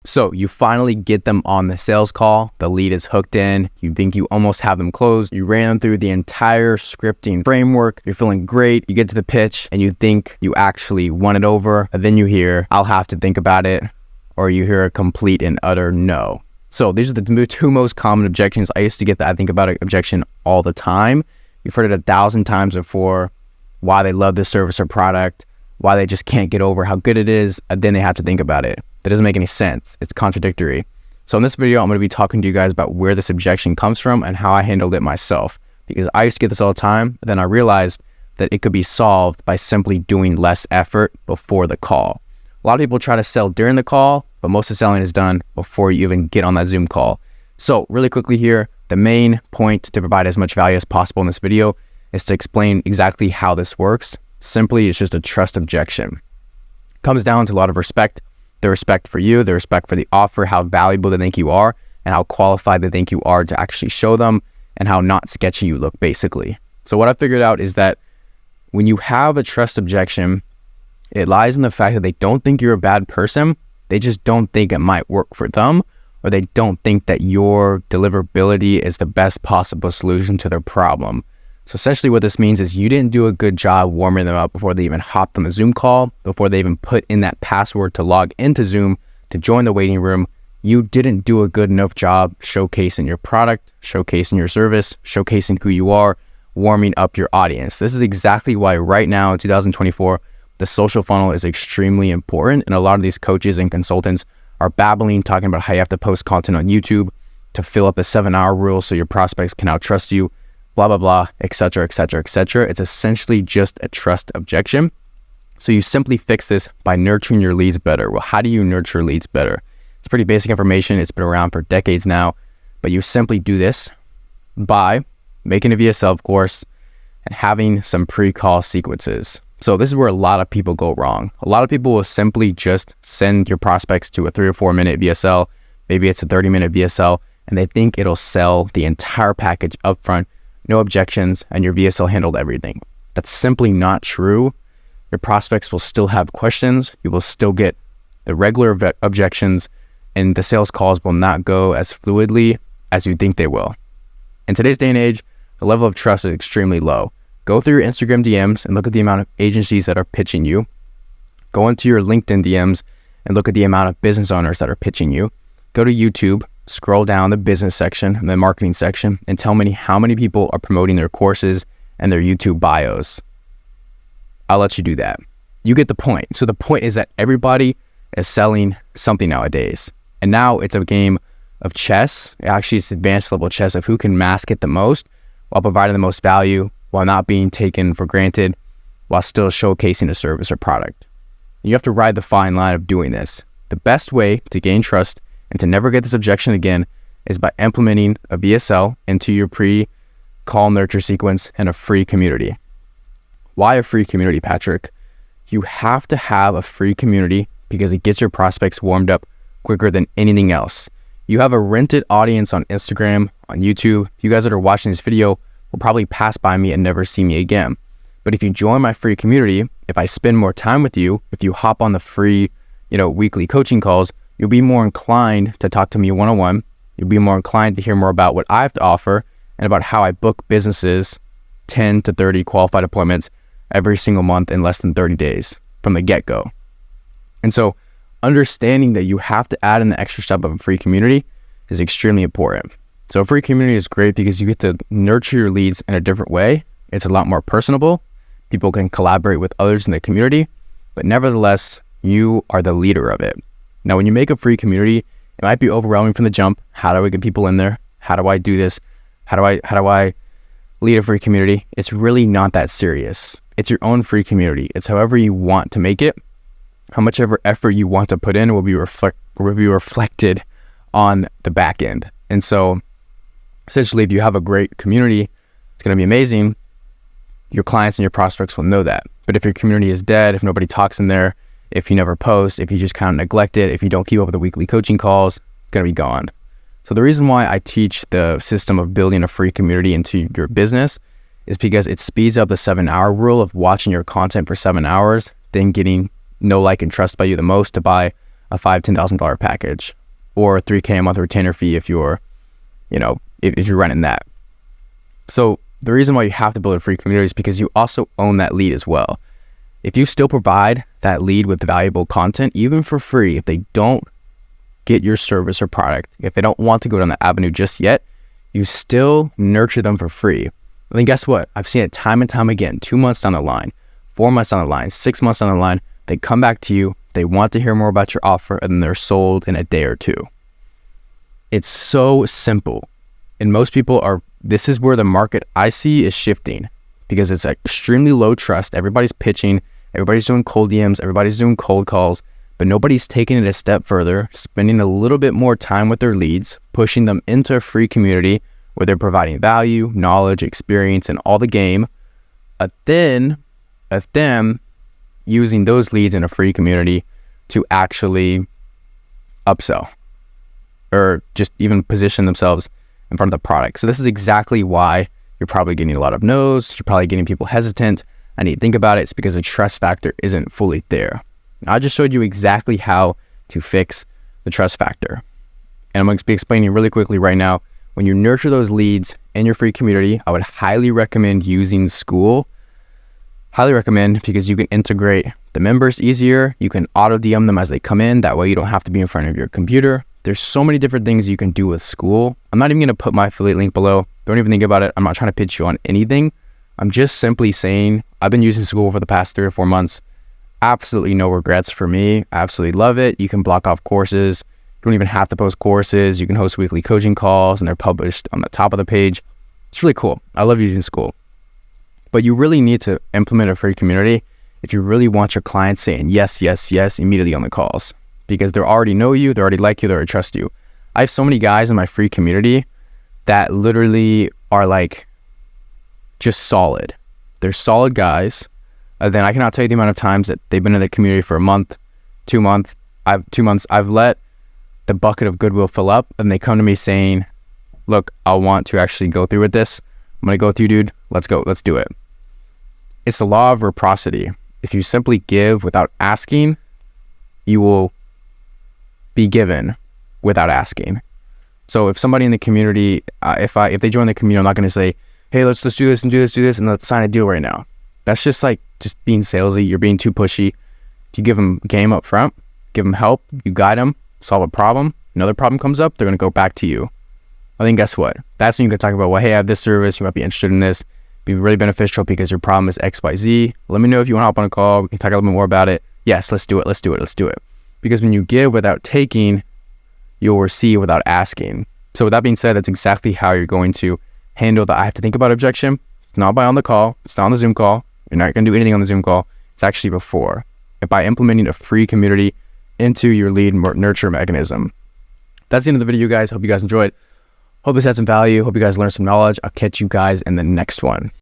So you finally get them on the sales call. The lead is hooked in. You think you almost have them closed. You ran them through the entire scripting framework. You're feeling great. You get to the pitch and you think you actually won it over. And then you hear, I'll have to think about it. Or you hear a complete and utter no. So these are the two most common objections. I used to get the I think about it objection all the time. You've heard it 1,000 times before. Why they love this service or product. Why they just can't get over how good it is. And then they have to think about it. That doesn't make any sense. It's contradictory. So in this video, I'm going to be talking to you guys about where this objection comes from and how I handled it myself. Because I used to get this all the time. Then I realized that it could be solved by simply doing less effort before the call. A lot of people try to sell during the call, but most of the selling is done before you even get on that Zoom call. So really quickly here, the main point to provide as much value as possible in this video is to explain exactly how this works. Simply, it's just a trust objection. It comes down to a lot of respect. The respect for you, the respect for the offer, how valuable they think you are, and how qualified they think you are to actually show them, and how not sketchy you look, basically. So what I figured out is that when you have a trust objection, it lies in the fact that they don't think you're a bad person. They just don't think it might work for them, or they don't think that your deliverability is the best possible solution to their problem. So essentially what this means is you didn't do a good job warming them up before they even hopped on the Zoom call, before they even put in that password to log into Zoom to join the waiting room. You didn't do a good enough job showcasing your product, showcasing your service, showcasing who you are, warming up your audience. This is exactly why right now in 2024, the social funnel is extremely important. And a lot of these coaches and consultants are babbling, talking about how you have to post content on YouTube to fill up the 7-hour rule so your prospects can now trust you. Blah, blah, blah, etc., etc., etc. It's essentially just a trust objection. So you simply fix this by nurturing your leads better. Well, how do you nurture leads better? It's pretty basic information. It's been around for decades now, but you simply do this by making a VSL, of course, and having some pre-call sequences. So this is where a lot of people go wrong. A lot of people will simply just send your prospects to a 3 or 4 minute VSL. Maybe it's a 30-minute VSL, and they think it'll sell the entire package upfront. No objections, and your VSL handled everything. That's simply not true. Your prospects will still have questions. You will still get the regular objections, and the sales calls will not go as fluidly as you think they will. In today's day and age, the level of trust is extremely low. Go through your Instagram DMs and look at the amount of agencies that are pitching you. Go into your LinkedIn DMs and look at the amount of business owners that are pitching you. Go to YouTube. Scroll down the business section and the marketing section and tell me how many people are promoting their courses and their YouTube bios. I'll let you do that. You get the point. So the point is that everybody is selling something nowadays. And now it's a game of chess. Actually, it's advanced level chess of who can mask it the most while providing the most value, while not being taken for granted, while still showcasing a service or product. You have to ride the fine line of doing this. The best way to gain trust and to never get this objection again is by implementing a VSL into your pre-call nurture sequence and a free community. Why a free community, Patrick? You have to have a free community because it gets your prospects warmed up quicker than anything else. You have a rented audience on Instagram, on YouTube. You guys that are watching this video will probably pass by me and never see me again. But if you join my free community, if I spend more time with you, if you hop on the free, weekly coaching calls, you'll be more inclined to talk to me one-on-one. You'll be more inclined to hear more about what I have to offer and about how I book businesses 10 to 30 qualified appointments every single month in less than 30 days from the get-go. And so understanding that you have to add in the extra step of a free community is extremely important. So a free community is great because you get to nurture your leads in a different way. It's a lot more personable. People can collaborate with others in the community, but nevertheless, you are the leader of it. Now, when you make a free community, it might be overwhelming from the jump. How do I get people in there? How do I do this? How do I lead a free community? It's really not that serious. It's your own free community. It's however you want to make it. How much ever effort you want to put in will be reflected on the back end. And so essentially, if you have a great community, it's going to be amazing. Your clients and your prospects will know that. But if your community is dead, if nobody talks in there, if you never post, if you just kind of neglect it, if you don't keep up with the weekly coaching calls, it's going to be gone. So the reason why I teach the system of building a free community into your business is because it speeds up the 7-hour rule of watching your content for 7 hours, then getting know, like, and trust by you the most to buy a $5,000-$10,000 package, or $3K a month retainer fee if you're, if you're running that. So the reason why you have to build a free community is because you also own that lead as well. If you still provide that lead with valuable content, even for free, if they don't get your service or product, if they don't want to go down that avenue just yet, you still nurture them for free. And then guess what? I've seen it time and time again, 2 months down the line, 4 months down the line, 6 months down the line, they come back to you, they want to hear more about your offer, and then they're sold in a day or two. It's so simple. And most people this is where the market I see is shifting, because it's extremely low trust. Everybody's pitching, everybody's doing cold DMs, everybody's doing cold calls, but nobody's taking it a step further, spending a little bit more time with their leads, pushing them into a free community where they're providing value, knowledge, experience, and all the game. Then of them using those leads in a free community to actually upsell or just even position themselves in front of the product. So this is exactly why you're probably getting a lot of no's. You're probably getting people hesitant. And you think about it, it's because the trust factor isn't fully there. I just showed you exactly how to fix the trust factor. And I'm going to be explaining really quickly right now. When you nurture those leads in your free community, I would highly recommend using School. Highly recommend, because you can integrate the members easier. You can auto DM them as they come in. That way you don't have to be in front of your computer. There's so many different things you can do with School. I'm not even going to put my affiliate link below. Don't even think about it. I'm not trying to pitch you on anything. I'm just simply saying I've been using School for the past 3 or 4 months. Absolutely no regrets for me. I absolutely love it. You can block off courses. You don't even have to post courses. You can host weekly coaching calls, and they're published on the top of the page. It's really cool. I love using School. But you really need to implement a free community if you really want your clients saying yes, yes, yes immediately on the calls, because they already know you, they already like you, they already trust you. I have so many guys in my free community that literally are like just solid. They're solid guys. Then I cannot tell you the amount of times that they've been in the community for a month, 2 months. I've let the bucket of goodwill fill up, and they come to me saying, look, I want to actually go through with this. I'm going to go through, dude. Let's go. Let's do it. It's the law of reciprocity. If you simply give without asking, you will be given without asking. So if somebody in the community, if they join the community, I'm not going to say, hey, let's do this and do this, and let's sign a deal right now. That's just being salesy. You're being too pushy. If you give them game up front, give them help, you guide them, solve a problem, another problem comes up, they're going to go back to you. I think guess what? That's when you can talk about, well, hey, I have this service. You might be interested in this. Be really beneficial because your problem is X, Y, Z. Let me know if you want to hop on a call. We can talk a little bit more about it. Yes, let's do it. Because when you give without taking, you'll receive without asking. So with that being said, that's exactly how you're going to handle the I have to think about objection. It's not by on the call. It's not on the Zoom call. You're not going to do anything on the Zoom call. It's actually before. By implementing a free community into your lead nurture mechanism. That's the end of the video, guys. Hope you guys enjoyed. Hope this had some value. Hope you guys learned some knowledge. I'll catch you guys in the next one.